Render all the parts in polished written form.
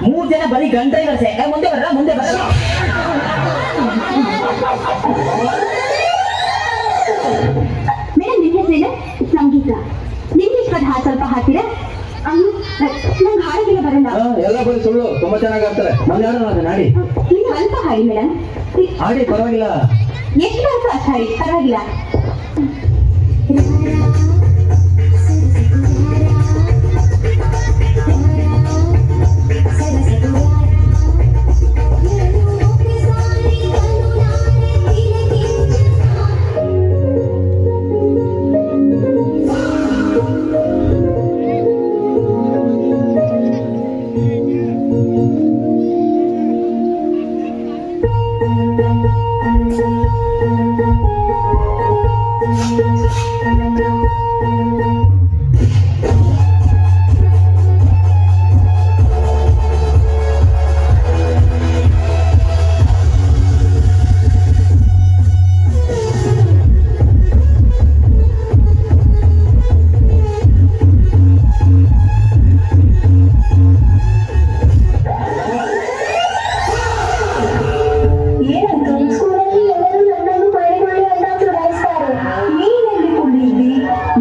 ಮೂರ್ ಜನ ಬರೀ ಗಂಡ ಡ್ರೈವರ್ಸೆ. ಮುಂದೆ ಬರಲ್ಲ ಮುಂದೆ ಬರಲ್ಲ. ಮೇಡಮ್ ನಿಮ್ಮ ಹೆಸರೇನು? ಸಂಗೀತ. ನಿಮ್ಗೆ ಇಷ್ಟವಾದ ಹಾಡು ಸ್ವಲ್ಪ ಹಾಡ್ತೀರಾ? ಅಯ್ಯೋ ನಂಗೆ ಹಾಡಿಗೆಲ್ಲ ಬರಲ್ಲ. ಎಲ್ಲ ಬರೀ ಸುಳ್ಳು. ತುಂಬಾ ಚೆನ್ನಾಗಿ ಆಡ್ತಾರೆ. ಮೊನ್ನೆ ಹಾಡು ನಾಡಿ ಇನ್ನು ಅಲ್ಪ ಹಾಡಿ ಮೇಡಮ್. ಹಾಡಿ ಪರವಾಗಿಲ್ಲ. ಎಷ್ಟು ಅಲ್ಪ ಅಷ್ಟು ಹಾಡಿ ಪರವಾಗಿಲ್ಲ.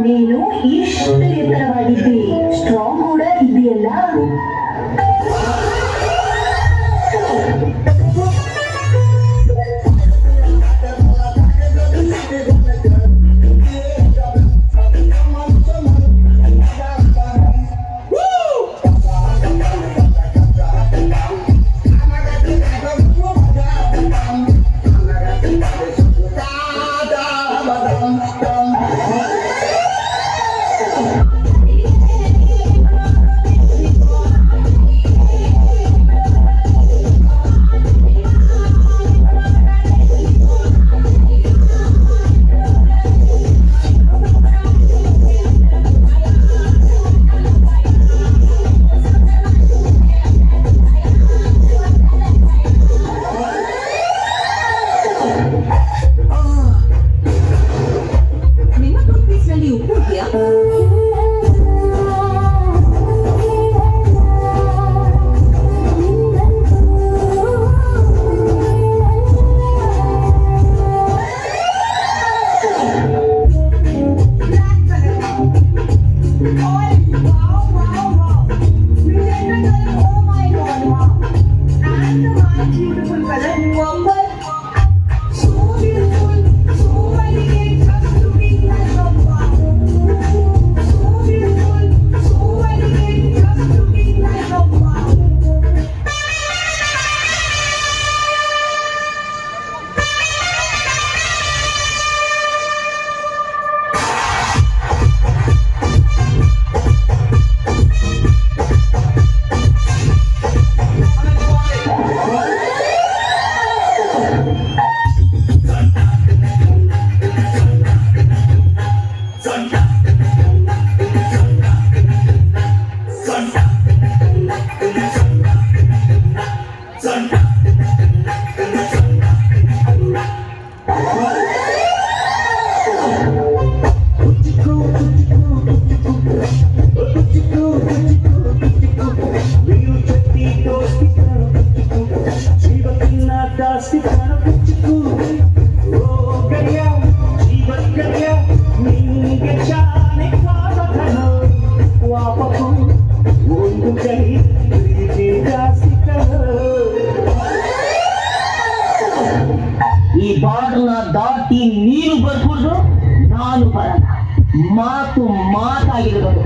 ನೀನು ಇಷ್ಟು ಎತ್ತರವಾಗಿದ್ದಿ, ಸ್ಟ್ರಾಂಗ್ ಕೂಡ ಇದೆಯಲ್ಲ. ಈ ಬಾರ್ಡರ್ನ ದಾಟಿ ನೀನು ಬರ್ಕೊಂಡು ನಾನು ಬರಲ್ಲ. ಮಾತು ಮಾತಾಗಿರೋದು.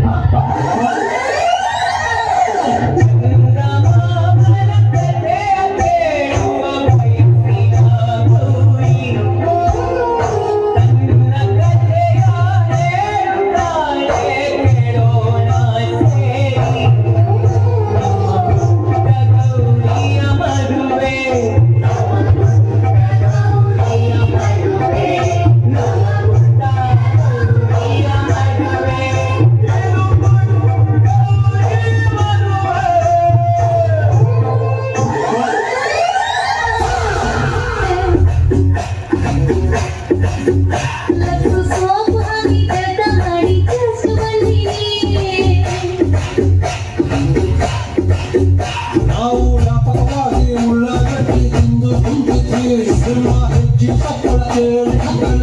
ನಾವು ವ್ಯಾಪಕವಾಗಿ ಉಳ್ಳಾಗಡ್ಡಿ ತಿಂದು ಕುಂತಿದ್ವಿ. ನಿಮ್ಮ ಹೆಜ್ಜೆ ಸಕ್ಕಳ ಕೇಳಿ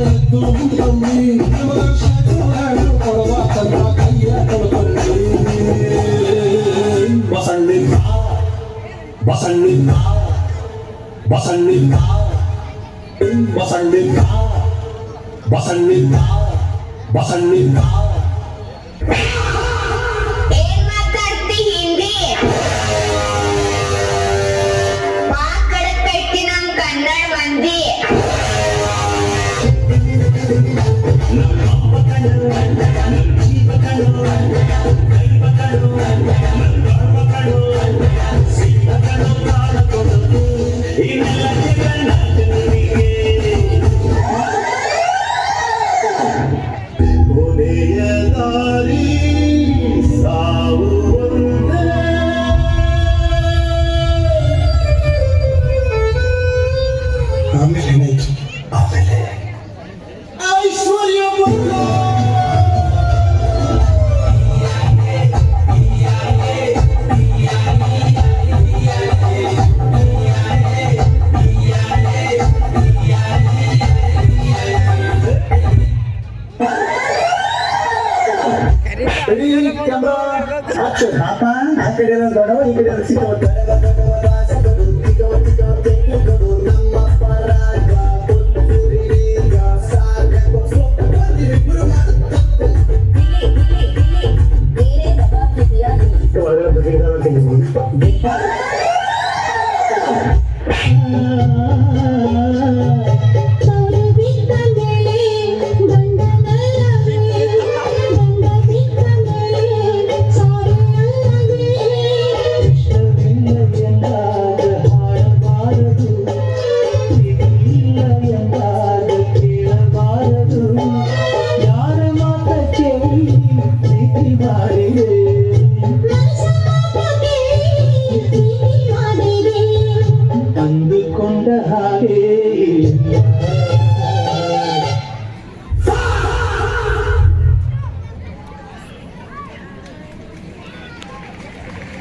ಎದ್ದು ಮುಂದ್ಕೊಂಡ್ವಿ. ನಿಮಗ ಶಾಖೆಗಳು ಕೊಡುವ ತಂತ್ರ ಕೈಯ ಕೊಡ್ಕೊಂಡ್ವಿ. ಬಸಣ್ಣಿದ್ದ ಬಸಣ್ಣಿದ್ದ ಬಸಣ್ಣಿದ್ದ ಬಸಣ್ಣಿದ್ದ ಬಸಣ್ಣಿದ್ದ ಬಸಣ್ಣಿದ್ದ ಏನ್ ಮಾತಾಡ್ತಿ ಹಿಂದಿ? ಕೈತಿ ನಮ್ ಕನ್ನಡ ಮಂದಿ. ಕೊನೆಯ ದಾರಿ ಸಾವು ಒಂದೇ. ಆಮೇಲೆ ಏನಾಯ್ತು? ಆಮೇಲೆ ಐಶ್ವರ್ಯ ಬಂದ. ಆ ಕಡೆ ದೊಡ್ಡವ ಈ ಕಡೆ ಅಂದುಕೊಂಡ